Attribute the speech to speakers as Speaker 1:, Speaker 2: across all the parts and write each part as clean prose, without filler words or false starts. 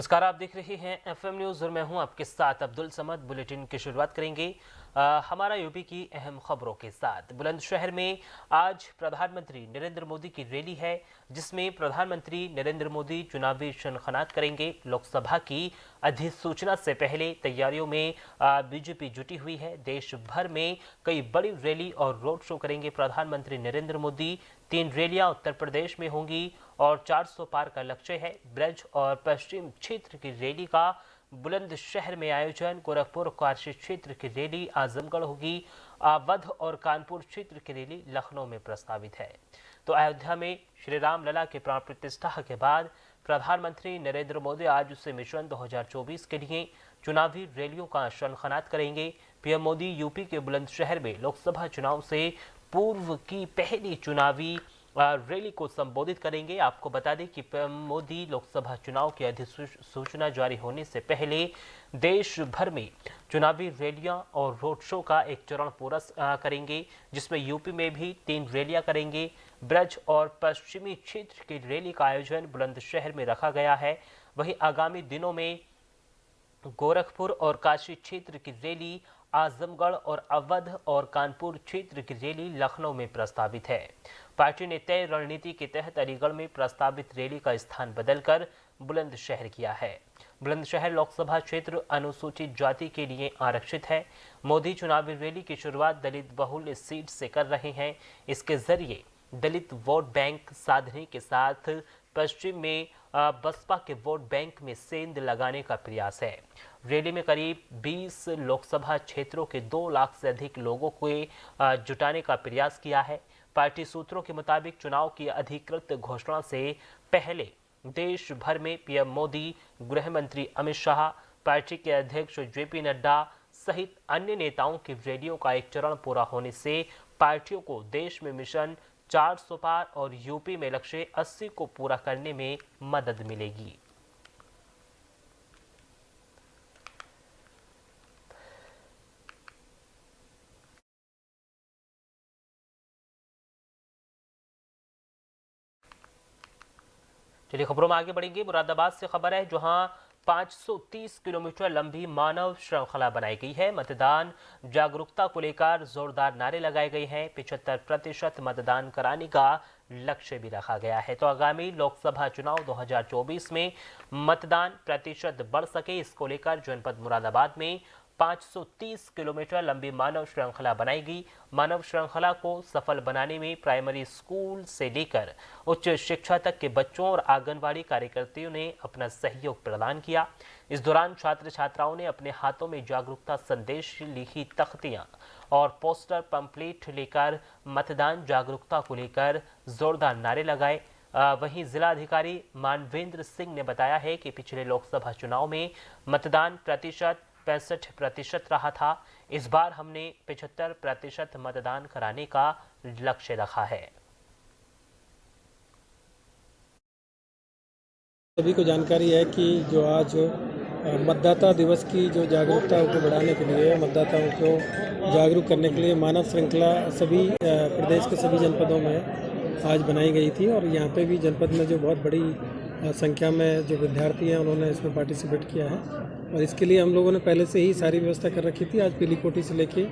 Speaker 1: नमस्कार, आप देख रहे हैं एफएम न्यूज़ और मैं हूं आपके साथ अब्दुल समद। बुलेटिन की शुरुआत करेंगे हमारा यूपी की अहम खबरों के साथ। बुलंदशहर में आज प्रधानमंत्री नरेंद्र मोदी की रैली है, जिसमें प्रधानमंत्री नरेंद्र मोदी चुनावी शनखनात करेंगे। लोकसभा की अधिसूचना से पहले तैयारियों में बीजेपी जुटी हुई है। देश भर में कई बड़ी रैली और रोड शो करेंगे प्रधानमंत्री नरेंद्र मोदी। 3 रैलियां उत्तर प्रदेश में होंगी और 400 पार का लक्ष्य है। ब्रज और पश्चिम क्षेत्र की रैली का बुलंदशहर में आयोजन। गोरखपुर काशी क्षेत्र की रैली आजमगढ़ होगी। अवध और कानपुर क्षेत्र की रैली लखनऊ में प्रस्तावित है। तो अयोध्या में श्री राम लला के प्राण प्रतिष्ठा के बाद प्रधानमंत्री नरेंद्र मोदी आज से मिशन 2024 के लिए चुनावी रैलियों का शनखनात करेंगे। पीएम मोदी यूपी के बुलंदशहर में लोकसभा चुनाव से पूर्व की पहली चुनावी रैली को संबोधित करेंगे। आपको बता दें कि पीएम मोदी लोकसभा चुनाव की अधिसूचना जारी होने से पहले देश भर में चुनावी रैलियां और रोड शो का एक चरण पूरा करेंगे, जिसमें यूपी में भी 3 रैलियां करेंगे। ब्रज और पश्चिमी क्षेत्र की रैली का आयोजन बुलंदशहर में रखा गया है। वहीं आगामी दिनों में गोरखपुर और काशी क्षेत्र की रैली, आजमगढ़ और अवध और कानपुर क्षेत्र की रैली लखनऊ में प्रस्तावित है। पार्टी ने तय रणनीति के तहत अलीगढ़ में प्रस्तावित रैली का स्थान बदलकर बुलंदशहर किया है। बुलंदशहर लोकसभा क्षेत्र अनुसूचित जाति के लिए आरक्षित है। मोदी चुनावी रैली की शुरुआत दलित बहुल सीट से कर रहे हैं। इसके जरिए दलित वोट बैंक साधने के साथ पश्चिम में बसपा के वोट बैंक में सेंध लगाने का प्रयास है। रैली में करीब 20 लोकसभा क्षेत्रों के 2 लाख से अधिक लोगों को जुटाने का प्रयास किया है। पार्टी सूत्रों के मुताबिक चुनाव की अधिकृत घोषणा से पहले देश भर में पीएम मोदी, गृह मंत्री अमित शाह, पार्टी के अध्यक्ष जेपी नड्डा सहित अन्य नेताओं की रैलियों का एक चरण पूरा होने से पार्टियों को देश में मिशन 400 पार और यूपी में लक्ष्य 80 को पूरा करने में मदद मिलेगी। चलिए खबरों में आगे बढ़ेंगे। मुरादाबाद से खबर है, जहां 530 किलोमीटर लंबी मानव श्रृंखला बनाई गई है। मतदान जागरूकता को लेकर जोरदार नारे लगाए गए हैं। 75% मतदान कराने का लक्ष्य भी रखा गया है। तो आगामी लोकसभा चुनाव 2024 में मतदान प्रतिशत बढ़ सके, इसको लेकर जनपद मुरादाबाद में 530 किलोमीटर लंबी मानव श्रृंखला बनाई गई। मानव श्रृंखला को सफल बनाने में प्राइमरी स्कूल से लेकर उच्च शिक्षा तक के बच्चों और आंगनबाड़ी कार्यकर्ताओं ने अपना सहयोग प्रदान किया। इस दौरान छात्र छात्राओं ने अपने हाथों में जागरूकता संदेश लिखी तख्तियां और पोस्टर पंपलेट लेकर मतदान जागरूकता को लेकर जोरदार नारे लगाए। वहीं जिलाधिकारी मानवेंद्र सिंह ने बताया है कि पिछले लोकसभा चुनाव में मतदान प्रतिशत 65% रहा था। इस बार हमने 75% मतदान कराने का लक्ष्य रखा है।
Speaker 2: सभी को जानकारी है कि जो आज मतदाता दिवस की जो जागरूकता को बढ़ाने के लिए, मतदाताओं को जागरूक करने के लिए मानव श्रृंखला सभी प्रदेश के सभी जनपदों में आज बनाई गई थी। और यहाँ पे भी जनपद में जो बहुत बड़ी संख्या में जो विद्यार्थी हैं उन्होंने इसमें पार्टिसिपेट किया है। और इसके लिए हम लोगों ने पहले से ही सारी व्यवस्था कर रखी थी। आज पीलीकोटी से लेके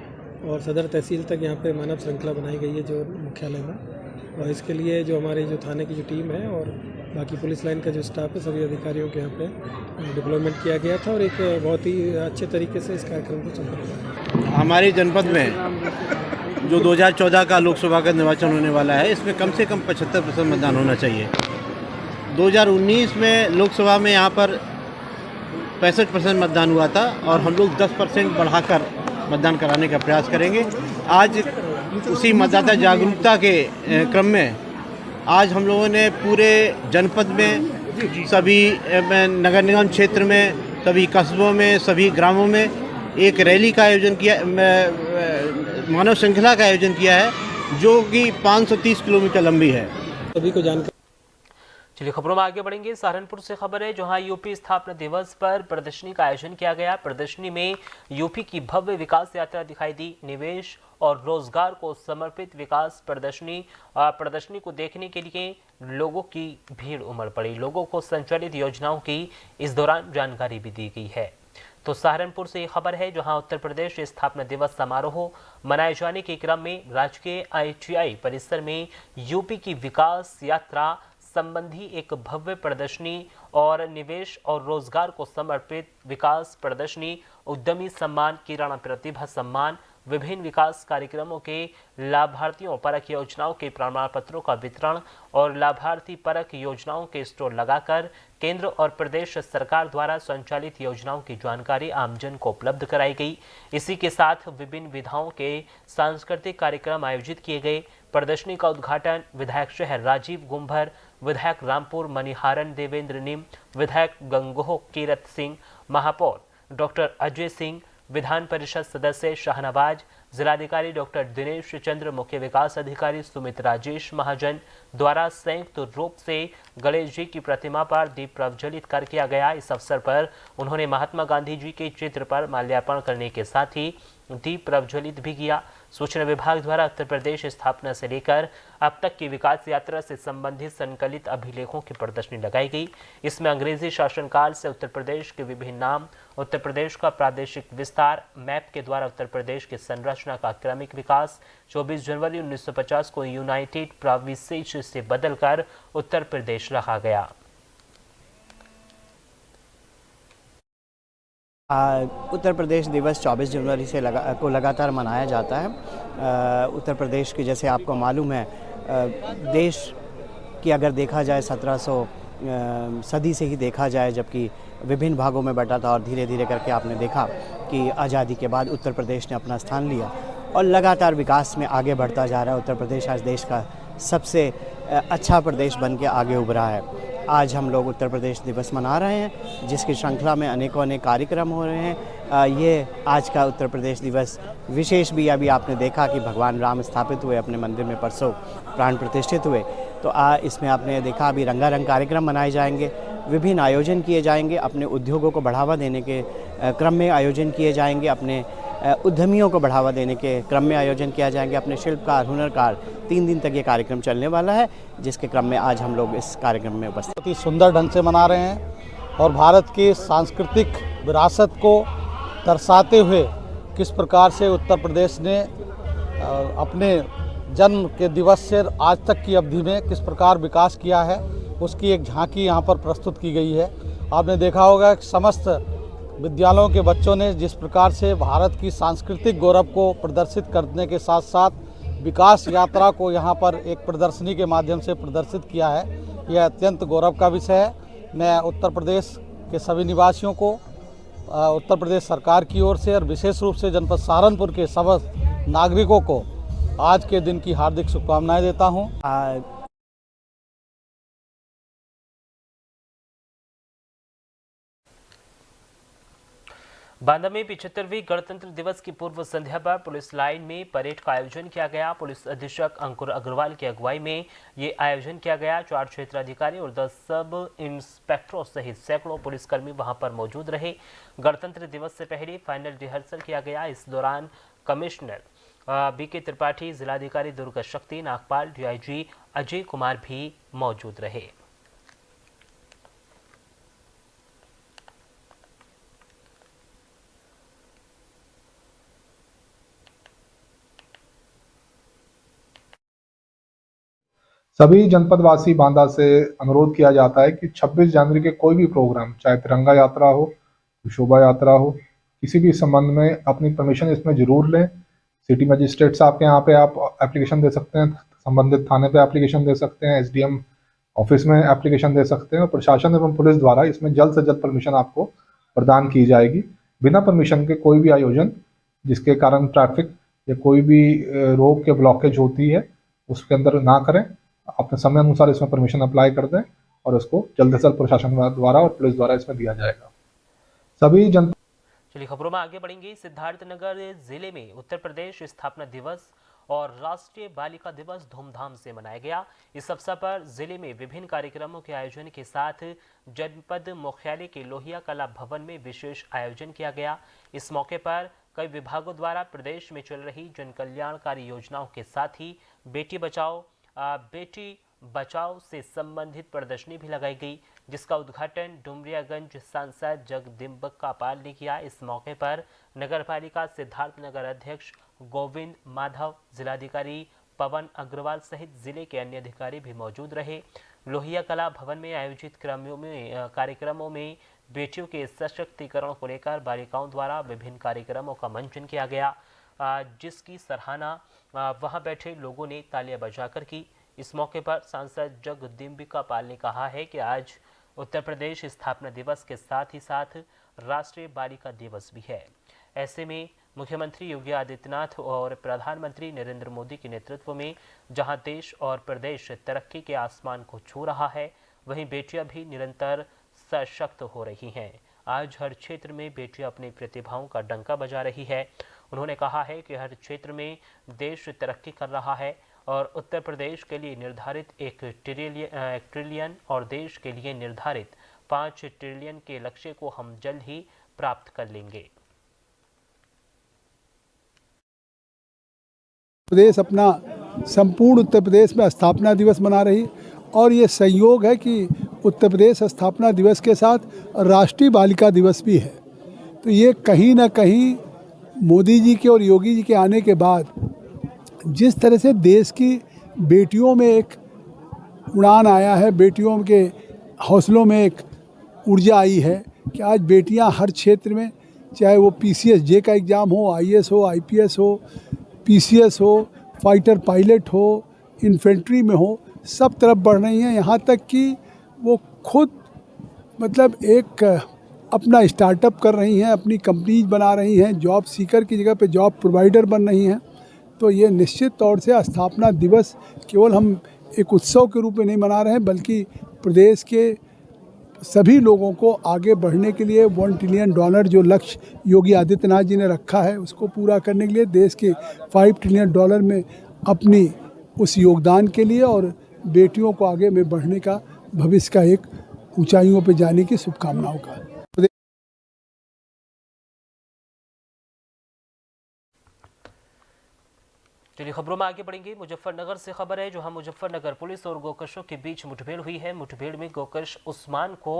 Speaker 2: और सदर तहसील तक यहाँ पे मानव श्रृंखला बनाई गई है जो मुख्यालय में। और इसके लिए जो हमारी जो थाने की जो टीम है और बाकी पुलिस लाइन का जो स्टाफ है, सभी अधिकारियों के यहाँ पे डिप्लॉयमेंट किया गया था और एक बहुत ही अच्छे तरीके से इस कार्यक्रम को संपन्न किया।
Speaker 3: हमारे जनपद में जो 2014 का लोकसभा का निर्वाचन होने वाला है, इसमें कम से कम 75% मतदान होना चाहिए। 2019 में लोकसभा में यहाँ पर 65% मतदान हुआ था और हम लोग 10% बढ़ाकर मतदान कराने का प्रयास करेंगे। आज उसी मतदाता जागरूकता के क्रम में आज हम लोगों ने पूरे जनपद में सभी नगर निगम क्षेत्र में, सभी कस्बों में, सभी ग्रामों में एक रैली का आयोजन किया, मानव श्रृंखला का आयोजन किया है जो कि 530 किलोमीटर लंबी है।
Speaker 2: सभी को जानकारी।
Speaker 1: चलिए खबरों में आगे बढ़ेंगे। सहारनपुर से खबर है, जहां यूपी स्थापना दिवस पर प्रदर्शनी का आयोजन किया गया। प्रदर्शनी में यूपी की भव्य विकास यात्रा दिखाई दी। निवेश और रोजगार को समर्पित विकास प्रदर्शनी को देखने के लिए लोगों की भीड़ उमड़ पड़ी। लोगों को संचालित योजनाओं की इस दौरान जानकारी भी दी गई है। तो सहारनपुर से ये खबर है, जहां उत्तर प्रदेश स्थापना दिवस समारोह मनाए जाने के क्रम में राजकीय ITI परिसर में यूपी की विकास यात्रा संबंधी एक भव्य प्रदर्शनी और निवेश और रोजगार को समर्पित विकास प्रदर्शनी, उद्यमी सम्मान, किराना प्रतिभा सम्मान, विभिन्न विकास कार्यक्रमों के लाभार्थियों परक योजनाओं के प्रमाण पत्रों का वितरण और लाभार्थी परक योजनाओं के स्टॉल लगाकर केंद्र और प्रदेश सरकार द्वारा संचालित योजनाओं की जानकारी आमजन को उपलब्ध कराई गई। इसी के साथ विभिन्न विधाओं के सांस्कृतिक कार्यक्रम आयोजित किए गए। प्रदर्शनी का उद्घाटन विधायक शहर राजीव गुंभर, विधायक रामपुर मणिहारन देवेंद्र निम, विधायक गंगोह कीरत सिंह, महापौर डॉक्टर अजय सिंह, विधान परिषद सदस्य शाहनवाज, जिलाधिकारी डॉक्टर दिनेश चंद्र, मुख्य विकास अधिकारी सुमित राजेश महाजन द्वारा संयुक्त रूप से गणेश जी की प्रतिमा पर दीप प्रज्वलित कर किया गया। इस अवसर पर उन्होंने महात्मा गांधी जी के चित्र पर माल्यार्पण करने के साथ ही दीप प्रज्वलित भी किया। सूचना विभाग द्वारा उत्तर प्रदेश स्थापना से लेकर अब तक की विकास यात्रा से संबंधित संकलित अभिलेखों की प्रदर्शनी लगाई गई। इसमें अंग्रेजी शासनकाल से उत्तर प्रदेश के विभिन्न नाम, उत्तर प्रदेश का प्रादेशिक विस्तार, मैप के द्वारा उत्तर प्रदेश की संरचना का क्रमिक विकास, 24 जनवरी 1950 को यूनाइटेड प्रोविंसेस से बदलकर उत्तर प्रदेश रखा गया।
Speaker 4: उत्तर प्रदेश दिवस 24 जनवरी से लगातार मनाया जाता है। उत्तर प्रदेश की, जैसे आपको मालूम है, देश की अगर देखा जाए 1700 सदी से ही देखा जाए, जबकि विभिन्न भागों में बटा था और धीरे धीरे करके आपने देखा कि आज़ादी के बाद उत्तर प्रदेश ने अपना स्थान लिया और लगातार विकास में आगे बढ़ता जा रहा है। उत्तर प्रदेश आज देश का सबसे अच्छा प्रदेश बन के आगे उभरा है। आज हम लोग उत्तर प्रदेश दिवस मना रहे हैं, जिसकी श्रृंखला में अनेकों अनेक कार्यक्रम हो रहे हैं। ये आज का उत्तर प्रदेश दिवस विशेष भी, अभी आपने देखा कि भगवान राम स्थापित हुए अपने मंदिर में, परसों प्राण प्रतिष्ठित हुए, तो इसमें आपने देखा अभी रंगारंग कार्यक्रम मनाए जाएंगे, विभिन्न आयोजन किए जाएंगे, अपने उद्योगों को बढ़ावा देने के क्रम में आयोजन किए जाएंगे, अपने उद्यमियों को बढ़ावा देने के क्रम में आयोजन किया जाएंगे, अपने शिल्पकार, हुनरकार। 3 दिन तक ये कार्यक्रम चलने वाला है, जिसके क्रम में आज हम लोग इस कार्यक्रम में उपस्थित।
Speaker 5: बहुत ही सुंदर ढंग से मना रहे हैं और भारत की सांस्कृतिक विरासत को दर्शाते हुए किस प्रकार से उत्तर प्रदेश ने अपने जन्म के दिवस से आज तक की अवधि में किस प्रकार विकास किया है, उसकी एक झांकी यहाँ पर प्रस्तुत की गई है। आपने देखा होगा कि समस्त विद्यालयों के बच्चों ने जिस प्रकार से भारत की सांस्कृतिक गौरव को प्रदर्शित करने के साथ साथ विकास यात्रा को यहाँ पर एक प्रदर्शनी के माध्यम से प्रदर्शित किया है, यह अत्यंत गौरव का विषय है। मैं उत्तर प्रदेश के सभी निवासियों को, उत्तर प्रदेश सरकार की ओर से और विशेष रूप से जनपद सहारनपुर के समस्त नागरिकों को आज के दिन की हार्दिक शुभकामनाएं देता हूँ।
Speaker 1: बांदा में 75वीं गणतंत्र दिवस की पूर्व संध्या पर पुलिस लाइन में परेड का आयोजन किया गया। पुलिस अधीक्षक अंकुर अग्रवाल की अगुवाई में ये आयोजन किया गया। 4 क्षेत्राधिकारी और 10 सब इंस्पेक्टरों सहित सैकड़ों पुलिसकर्मी वहां पर मौजूद रहे। गणतंत्र दिवस से पहले फाइनल रिहर्सल किया गया। इस दौरान कमिश्नर BK त्रिपाठी, जिलाधिकारी दुर्गा शक्ति, नागपाल, DIG अजय कुमार भी मौजूद रहे।
Speaker 6: सभी जनपदवासी बांदा से अनुरोध किया जाता है कि 26 जनवरी के कोई भी प्रोग्राम, चाहे तिरंगा यात्रा हो, शोभा यात्रा हो, किसी भी संबंध में अपनी परमिशन इसमें जरूर लें। सिटी मजिस्ट्रेट साहब के यहाँ पे आप एप्लीकेशन दे सकते हैं, संबंधित थाने पे एप्लीकेशन दे सकते हैं, SDM ऑफिस में एप्लीकेशन दे सकते हैं और प्रशासन एवं पुलिस द्वारा इसमें जल्द से जल्द परमिशन आपको प्रदान की जाएगी। बिना परमिशन के कोई भी आयोजन जिसके कारण ट्रैफिक या कोई भी रोड के ब्लॉकेज होती है उसके अंदर ना करें। अपने समय अनुसार इसमें परमिशन अप्लाई कर दें और उसको जल्द से जल्द प्रशासन द्वारा और पुलिस द्वारा इसमें दिया जाएगा। सभी जन
Speaker 1: चलिए खबरों में आगे बढ़ेंगे। सिद्धार्थनगर जिले में उत्तर प्रदेश स्थापना दिवस और राष्ट्रीय बालिका दिवस धूमधाम से मनाया गया। इस अवसर पर जिले में विभिन्न कार्यक्रमों के आयोजन के साथ जनपद मुख्यालय के लोहिया कला भवन में विशेष आयोजन किया गया। इस मौके पर कई विभागों द्वारा प्रदेश में चल रही जन कल्याणकारी योजनाओं के साथ ही बेटी बचाओ से संबंधित प्रदर्शनी भी लगाई गई, जिसका उद्घाटन डुमरियागंज सांसद जगदम्बिका पाल ने किया। इस मौके पर नगरपालिका सिद्धार्थनगर अध्यक्ष गोविंद माधव, जिलाधिकारी पवन अग्रवाल सहित जिले के अन्य अधिकारी भी मौजूद रहे। लोहिया कला भवन में आयोजित कार्यक्रमों में बेटियों के सशक्तिकरण को लेकर बालिकाओं द्वारा विभिन्न कार्यक्रमों का मंचन किया गया, जिसकी सराहना वहां बैठे लोगों ने तालियां बजाकर की। इस मौके पर सांसद जगदम्बिका पाल ने कहा है कि आज उत्तर प्रदेश स्थापना दिवस के साथ ही साथ राष्ट्रीय बालिका दिवस भी है। ऐसे में मुख्यमंत्री योगी आदित्यनाथ और प्रधानमंत्री नरेंद्र मोदी के नेतृत्व में जहां देश और प्रदेश तरक्की के आसमान को छू रहा है, वहीं बेटियां भी निरंतर सशक्त हो रही हैं। आज हर क्षेत्र में बेटियां अपनी प्रतिभाओं का डंका बजा रही है। उन्होंने कहा है कि हर क्षेत्र में देश तरक्की कर रहा है और उत्तर प्रदेश के लिए निर्धारित 1 ट्रिलियन और देश के लिए निर्धारित 5 ट्रिलियन के लक्ष्य को हम जल्द ही प्राप्त कर लेंगे।
Speaker 7: प्रदेश अपना संपूर्ण उत्तर प्रदेश में स्थापना दिवस मना रही और ये संयोग है कि उत्तर प्रदेश स्थापना दिवस के साथ राष्ट्रीय बालिका दिवस भी है। तो ये कहीं ना कहीं मोदी जी के और योगी जी के आने के बाद जिस तरह से देश की बेटियों में एक उड़ान आया है, बेटियों के हौसलों में एक ऊर्जा आई है कि आज बेटियां हर क्षेत्र में, चाहे वो PCS जे का एग्ज़ाम हो, IAS हो, IPS हो, PCS हो, फाइटर पायलट हो, इन्फेंट्री में हो, सब तरफ बढ़ रही हैं। यहाँ तक कि वो खुद मतलब एक अपना स्टार्टअप कर रही हैं, अपनी कंपनीज बना रही हैं, जॉब सीकर की जगह पे जॉब प्रोवाइडर बन रही हैं। तो ये निश्चित तौर से स्थापना दिवस केवल हम एक उत्सव के रूप में नहीं मना रहे हैं, बल्कि प्रदेश के सभी लोगों को आगे बढ़ने के लिए $1 ट्रिलियन जो लक्ष्य योगी आदित्यनाथ जी ने रखा है, उसको पूरा करने के लिए देश के $5 ट्रिलियन में अपनी उस योगदान के लिए और बेटियों को आगे में बढ़ने का, भविष्य का एक ऊंचाइयों पर जाने की शुभकामनाओं का।
Speaker 1: चलिए खबरों में आगे बढ़ेंगे। मुजफ्फरनगर से खबर है, जहां मुजफ्फरनगर पुलिस और गोकशों के बीच मुठभेड़ हुई है। मुठभेड़ में गोकश उस्मान को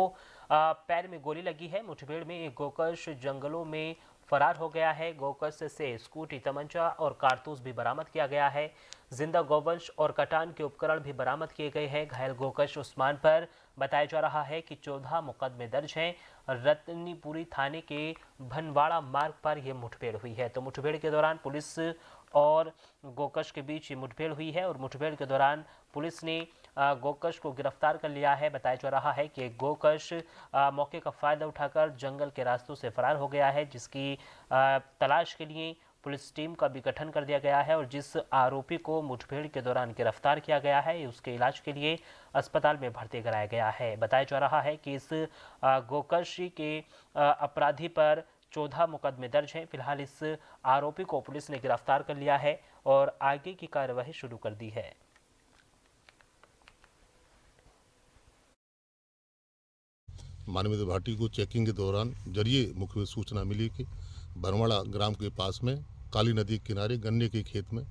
Speaker 1: पैर में गोली लगी है। मुठभेड़ में एक गोकश जंगलों में फरार हो गया है। गोकश से स्कूटी, तमंचा और कारतूस भी बरामद किया गया है। जिंदा गौवंश और कटान के उपकरण भी बरामद किए गए हैं। घायल गोकश उस्मान पर बताया जा रहा है कि 14 मुकदमे दर्ज हैं। रत्नीपुरी थाने के भनवाड़ा मार्ग पर यह मुठभेड़ हुई है। तो मुठभेड़ के दौरान पुलिस और गोकश के बीच मुठभेड़ हुई है और मुठभेड़ के दौरान पुलिस ने गोकश को गिरफ्तार कर लिया है। बताया जा रहा है कि गोकश मौके का फायदा उठाकर जंगल के रास्तों से फरार हो गया है, जिसकी तलाश के लिए पुलिस टीम का भी गठन कर दिया गया है और जिस आरोपी को मुठभेड़ के दौरान गिरफ्तार किया गया है, उसके इलाज के लिए अस्पताल में भर्ती कराया गया है। बताया जा रहा है कि इस गोकशी के अपराधी पर 14 मुकदमे दर्ज हैं। फिलहाल इस आरोपी को पुलिस ने गिरफ्तार कर लिया है और आगे की कार्यवाही शुरू कर दी है।
Speaker 8: मानवीय भाटी को चेकिंग के दौरान जरिए मुख्य सूचना मिली कि भरवाड़ा ग्राम के पास में काली नदी के किनारे गन्ने के खेत में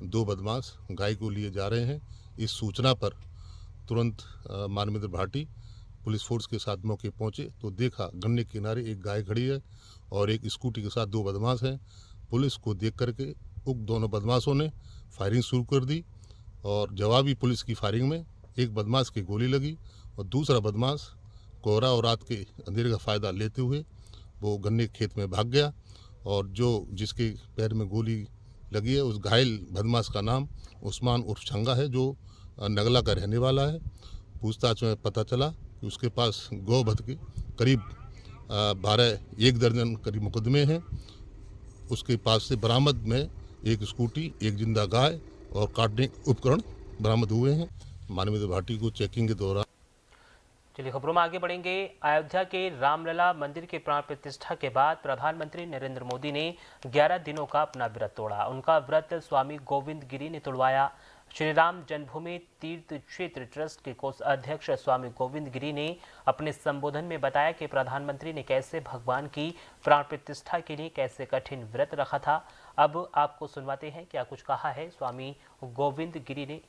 Speaker 8: 2 बदमाश गाय को लिए जा रहे हैं। इस सूचना पर तुरंत मानवीय भाटी पुलिस फोर्स के साथ मौके पहुंचे तो देखा गन्ने के किनारे एक गाय खड़ी है और एक स्कूटी के साथ 2 बदमाश हैं। पुलिस को देख करके उक्त दोनों बदमाशों ने फायरिंग शुरू कर दी और जवाबी पुलिस की फायरिंग में एक बदमाश की गोली लगी और दूसरा बदमाश कोहरा और रात के अंधेरे का फ़ायदा लेते हुए वो गन्ने के खेत में भाग गया और जिसके पैर में गोली लगी है उस घायल बदमाश का नाम उस्मान उर्फ छंगा है, जो नगला का रहने वाला है। पूछताछ में पता चला कि उसके पास गौवध के करीब 1 दर्जन करीब मुकदमे हैं। उसके पास से बरामद में एक स्कूटी, एक जिंदा गाय और काटने उपकरण बरामद हुए हैं। मानवीय भाटी को चेकिंग के दौरान
Speaker 1: चलिए खबरों में आगे बढ़ेंगे। अयोध्या के रामलला मंदिर के प्राण प्रतिष्ठा के बाद प्रधानमंत्री नरेंद्र मोदी ने 11 दिनों का अपना व्रत तोड़ा। उनका व्रत स्वामी गोविंद गिरी ने तोड़वाया। श्री राम जन्मभूमि तीर्थ क्षेत्र ट्रस्ट के कोषाध्यक्ष स्वामी गोविंद गिरी ने अपने संबोधन में बताया कि प्रधानमंत्री ने कैसे भगवान की प्राण प्रतिष्ठा के लिए कैसे कठिन व्रत रखा था। अब आपको सुनवाते हैं क्या कुछ कहा है स्वामी गोविंद गिरी ने।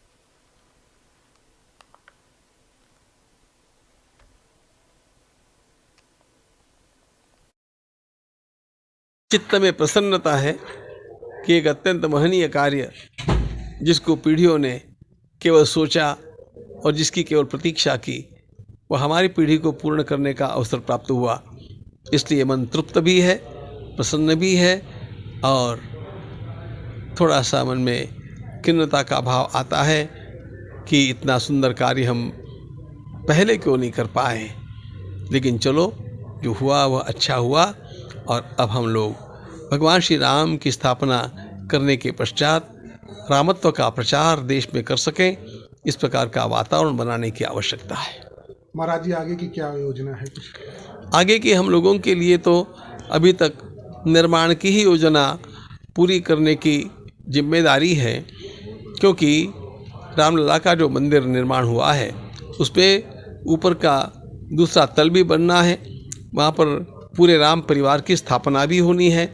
Speaker 9: चित्त में प्रसन्नता है कि एक अत्यंत महनीय कार्य जिसको पीढ़ियों ने केवल सोचा और जिसकी केवल प्रतीक्षा की, वह हमारी पीढ़ी को पूर्ण करने का अवसर प्राप्त हुआ। इसलिए मन तृप्त भी है, प्रसन्न भी है और थोड़ा सा मन में खिन्नता का भाव आता है कि इतना सुंदर कार्य हम पहले क्यों नहीं कर पाए। लेकिन चलो, जो हुआ वह अच्छा हुआ और अब हम लोग भगवान श्री राम की स्थापना करने के पश्चात रामत्व का प्रचार देश में कर सकें, इस प्रकार का वातावरण बनाने की आवश्यकता है।
Speaker 10: महाराज जी, आगे की क्या योजना है? कुछ
Speaker 9: आगे की हम लोगों के लिए तो अभी तक निर्माण की ही योजना पूरी करने की जिम्मेदारी है, क्योंकि रामलला का जो मंदिर निर्माण हुआ है उसमें ऊपर का दूसरा तल भी बनना है, वहाँ पर पूरे राम परिवार की स्थापना भी होनी है।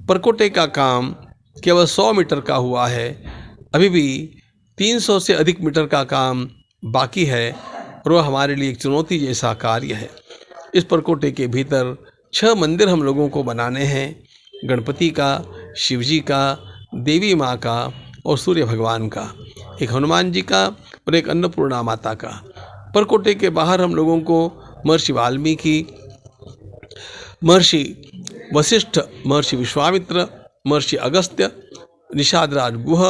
Speaker 9: परकोटे का काम केवल 100 मीटर का हुआ है, अभी भी 300 से अधिक मीटर का काम बाकी है और वह हमारे लिए एक चुनौती जैसा कार्य है। इस परकोटे के भीतर 6 मंदिर हम लोगों को बनाने हैं, गणपति का, शिवजी का, देवी माँ का और सूर्य भगवान का, एक हनुमान जी का और एक अन्नपूर्णा माता का। परकोटे के बाहर हम लोगों को महर्षि वाल्मीकि, महर्षि वशिष्ठ, महर्षि विश्वामित्र, महर्षि अगस्त्य, निषादराज गुह,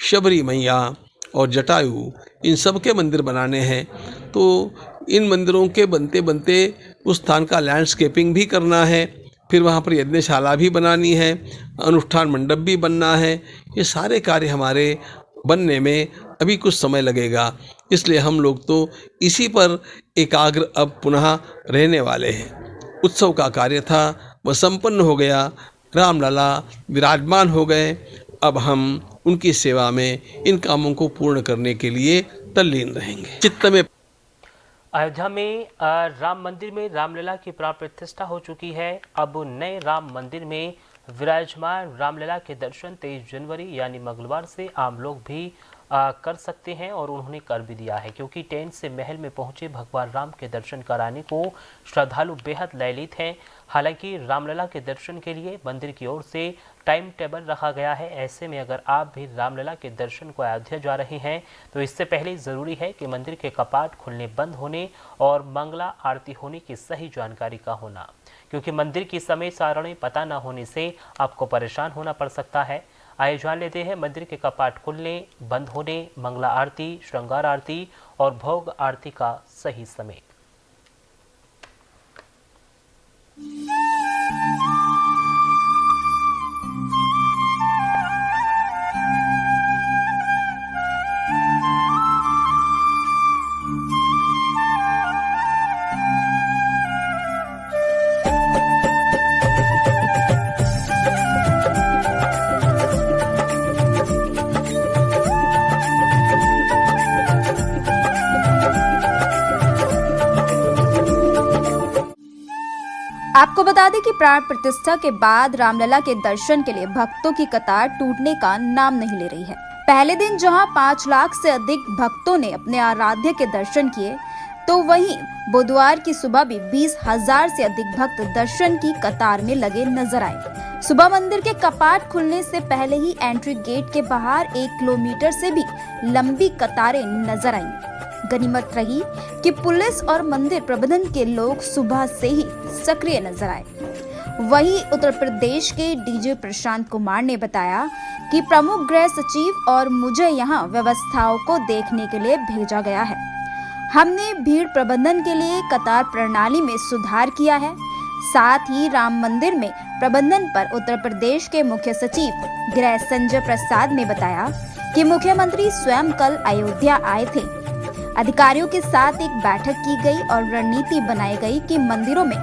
Speaker 9: शबरी मैया और जटायु, इन सब के मंदिर बनाने हैं। तो इन मंदिरों के बनते बनते उस स्थान का लैंडस्केपिंग भी करना है, फिर वहाँ पर यज्ञशाला भी बनानी है, अनुष्ठान मंडप भी बनना है। ये सारे कार्य हमारे बनने में अभी कुछ समय लगेगा, इसलिए हम लोग तो इसी पर एकाग्र अब पुनः रहने वाले हैं। उत्सव का कार्य था वह संपन्न हो गया, रामलला विराजमान हो गए। अब हम उनकी सेवा में इन कामों को पूर्ण करने के लिए तल्लीन रहेंगे। चित्त में
Speaker 1: अयोध्या में राम मंदिर में रामलला की प्राण प्रतिष्ठा हो चुकी है। अब नए राम मंदिर में विराजमान रामलला के दर्शन 23 जनवरी यानी मंगलवार से आम लोग भी कर सकते हैं और उन्होंने कर भी दिया है, क्योंकि टेंट से महल में पहुंचे भगवान राम के दर्शन कराने को श्रद्धालु बेहद लयलित हैं। हालांकि रामलला के दर्शन के लिए मंदिर की ओर से टाइम टेबल रखा गया है। ऐसे में अगर आप भी रामलला के दर्शन को अयोध्या जा रहे हैं तो इससे पहले ज़रूरी है कि मंदिर के कपाट खुलने बंद होने और मंगला आरती होने की सही जानकारी का होना, क्योंकि मंदिर की समय सारणी पता न होने से आपको परेशान होना पड़ सकता है। आइए जान लेते हैं मंदिर के कपाट खुलने बंद होने, मंगला आरती, श्रृंगार आरती और भोग आरती का सही समय।
Speaker 11: आपको बता दें कि प्राण प्रतिष्ठा के बाद रामलला के दर्शन के लिए भक्तों की कतार टूटने का नाम नहीं ले रही है। पहले दिन जहां 5 लाख से अधिक भक्तों ने अपने आराध्य के दर्शन किए, तो वहीं बुधवार की सुबह भी 20,000 से अधिक भक्त दर्शन की कतार में लगे नजर आए। सुबह मंदिर के कपाट खुलने से पहले ही एंट्री गेट के बाहर 1 किलोमीटर से भी लंबी कतारें नजर आईं। गनीमत रही कि पुलिस और मंदिर प्रबंधन के लोग सुबह से ही सक्रिय नजर आए। वहीं उत्तर प्रदेश के डीजी प्रशांत कुमार ने बताया कि प्रमुख गृह सचिव और मुझे यहां व्यवस्थाओं को देखने के लिए भेजा गया है। हमने भीड़ प्रबंधन के लिए कतार प्रणाली में सुधार किया है। साथ ही राम मंदिर में प्रबंधन पर उत्तर प्रदेश के मुख्य सचिव गृह संजय प्रसाद ने बताया कि मुख्यमंत्री स्वयं कल अयोध्या आए थे। अधिकारियों के साथ एक बैठक की गई और रणनीति बनाई गई कि मंदिरों में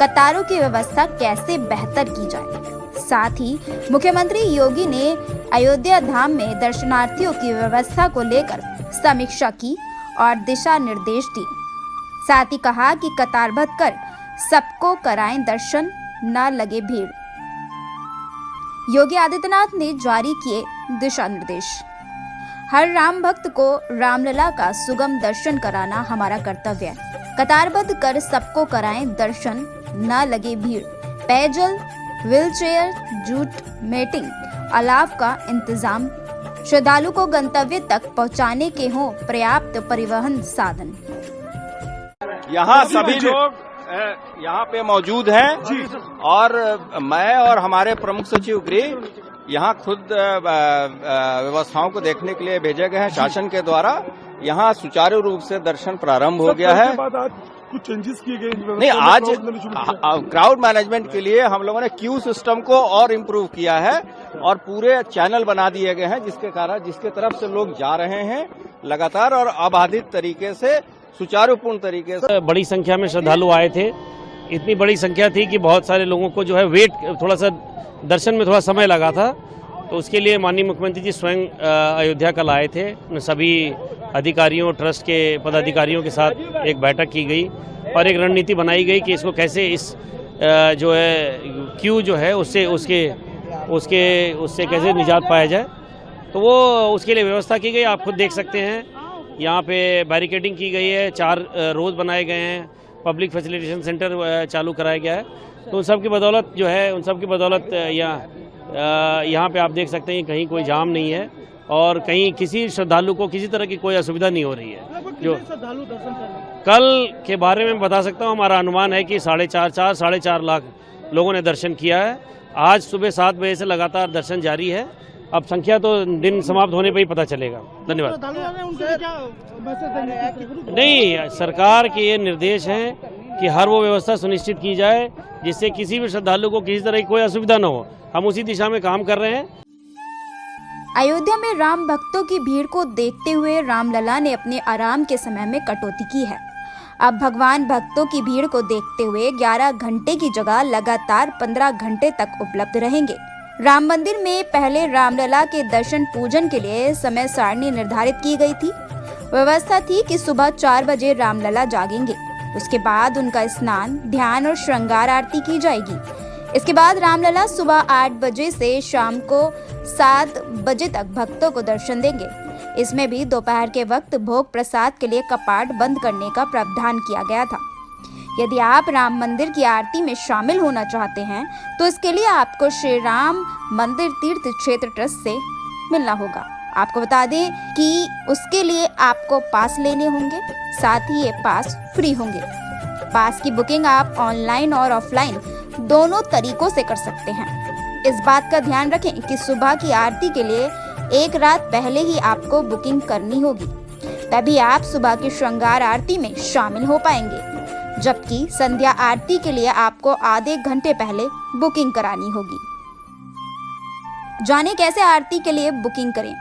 Speaker 11: कतारों की व्यवस्था कैसे बेहतर की जाए। साथ ही मुख्यमंत्री योगी ने अयोध्या धाम में दर्शनार्थियों की व्यवस्था को लेकर समीक्षा की और दिशा निर्देश दिए। साथ ही कहा कि कतारबद्ध कर सबको कराएं दर्शन, न लगे भीड़। योगी आदित्यनाथ ने जारी किए दिशा निर्देश। हर राम भक्त को रामलला का सुगम दर्शन कराना हमारा कर्तव्य है। कतारबद्ध कर सबको कराएं दर्शन, न लगे भीड़। पेयजल, व्हीलचेयर, जूट मेटिंग, अलाव का इंतजाम, श्रद्धालु को गंतव्य तक पहुंचाने के हों पर्याप्त परिवहन साधन।
Speaker 12: यहाँ सभी लोग यहाँ पे मौजूद हैं और मैं और हमारे प्रमुख सचिव गृह यहाँ खुद व्यवस्थाओं को देखने के लिए भेजे गए हैं शासन के द्वारा। यहाँ सुचारू रूप से दर्शन प्रारंभ हो गया है।
Speaker 10: कुछ चेंजेस किए गए
Speaker 12: नहीं, आज क्राउड मैनेजमेंट के लिए हम लोगों ने क्यू सिस्टम को और इम्प्रूव किया है और पूरे चैनल बना दिए गए हैं, जिसके तरफ से लोग जा रहे हैं लगातार और अबाधित तरीके से, सुचारूपूर्ण तरीके से।
Speaker 13: बड़ी संख्या में श्रद्धालु आए थे। इतनी बड़ी संख्या थी कि बहुत सारे लोगों को जो है थोड़ा सा दर्शन में थोड़ा समय लगा था। तो उसके लिए माननीय मुख्यमंत्री जी स्वयं अयोध्या कल आए थे। सभी अधिकारियों, ट्रस्ट के पदाधिकारियों के साथ एक बैठक की गई और एक रणनीति बनाई गई कि इसको कैसे इस जो है क्यू जो है उससे कैसे निजात पाया जाए। तो वो उसके लिए व्यवस्था की गई। आप खुद देख सकते हैं यहाँ पे बैरिकेडिंग की गई है, 4 रोज बनाए गए हैं, पब्लिक फैसिलिटेशन सेंटर चालू कराया गया है। तो उन सब की बदौलत जो है यहाँ पे आप देख सकते हैं कहीं कोई जाम नहीं है और कहीं किसी श्रद्धालु को किसी तरह की कोई असुविधा नहीं हो रही है। जो कल के बारे में बता सकता हूँ, हमारा अनुमान है कि 4.5 लाख लोगों ने दर्शन किया है। आज सुबह 7 बजे से लगातार दर्शन जारी है। अब संख्या तो दिन समाप्त होने पर ही पता चलेगा। धन्यवाद। नहीं, सरकार के ये निर्देश हैं कि हर वो व्यवस्था सुनिश्चित की जाए जिससे किसी भी श्रद्धालु को किसी तरह की कोई असुविधा न हो। हम उसी दिशा में काम कर रहे हैं।
Speaker 11: अयोध्या में राम भक्तों की भीड़ को देखते हुए रामलला ने अपने आराम के समय में कटौती की है। अब भगवान भक्तों की भीड़ को देखते हुए 11 घंटे की जगह लगातार 15 घंटे तक उपलब्ध रहेंगे। राम मंदिर में पहले रामलला के दर्शन पूजन के लिए समय सारणी निर्धारित की गई थी। व्यवस्था थी कि सुबह 4 बजे रामलला जागेंगे। उसके बाद उनका स्नान, ध्यान और श्रृंगार आरती की जाएगी। इसके बाद रामलला सुबह 8 बजे से शाम को 7 बजे तक भक्तों को दर्शन देंगे। इसमें भी दोपहर के वक्त भोग प्रसाद के लिए कपाट बंद करने का प्रावधान किया गया था। यदि आप राम मंदिर की आरती में शामिल होना चाहते हैं तो इसके लिए आपको श्री राम मंदिर तीर्थ क्षेत्र ट्रस्ट से मिलना होगा। आपको बता दें कि उसके लिए आपको पास लेने होंगे, साथ ही ये पास फ्री होंगे। पास की बुकिंग आप ऑनलाइन और ऑफलाइन दोनों तरीकों से कर सकते हैं। इस बात का ध्यान रखें कि सुबह की आरती के लिए एक रात पहले ही आपको बुकिंग करनी होगी, तभी आप सुबह की श्रृंगार आरती में शामिल हो पाएंगे। जबकि संध्या आरती के लिए आपको आधे घंटे पहले बुकिंग करानी होगी। जाने कैसे आरती के लिए बुकिंग करें।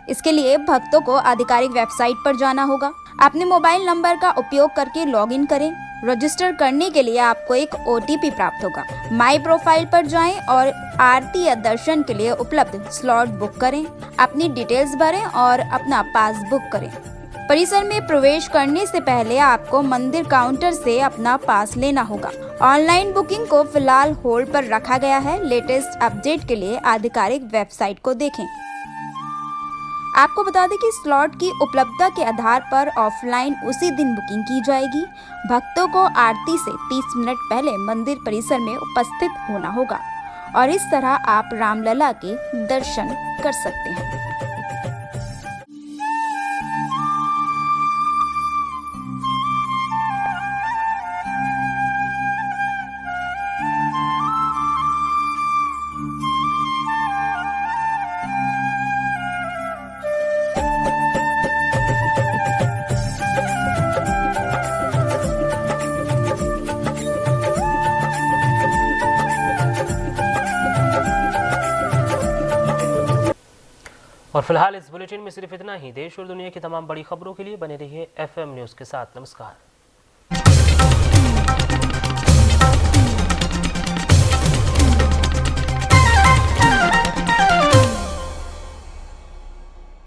Speaker 11: इसके लिए भक्तों को आधिकारिक वेबसाइट पर जाना होगा। अपने मोबाइल नंबर का उपयोग करके लॉगिन करें। रजिस्टर करने के लिए आपको एक OTP प्राप्त होगा। माई प्रोफाइल पर जाएं और आरती या दर्शन के लिए उपलब्ध स्लॉट बुक करें। अपनी डिटेल्स भरें और अपना पास बुक करें। परिसर में प्रवेश करने से पहले आपको मंदिर काउंटर से अपना पास लेना होगा। ऑनलाइन बुकिंग को फिलहाल होल्ड पर रखा गया है। लेटेस्ट अपडेट के लिए आधिकारिक वेबसाइट को देखें। आपको बता दें कि स्लॉट की उपलब्धता के आधार पर ऑफलाइन उसी दिन बुकिंग की जाएगी। भक्तों को आरती से 30 मिनट पहले मंदिर परिसर में उपस्थित होना होगा और इस तरह आप रामलला के दर्शन कर सकते हैं।
Speaker 1: और फिलहाल इस बुलेटिन में सिर्फ इतना ही। देश और दुनिया की तमाम बड़ी खबरों के लिए बने रहिए FM न्यूज़ के साथ। नमस्कार।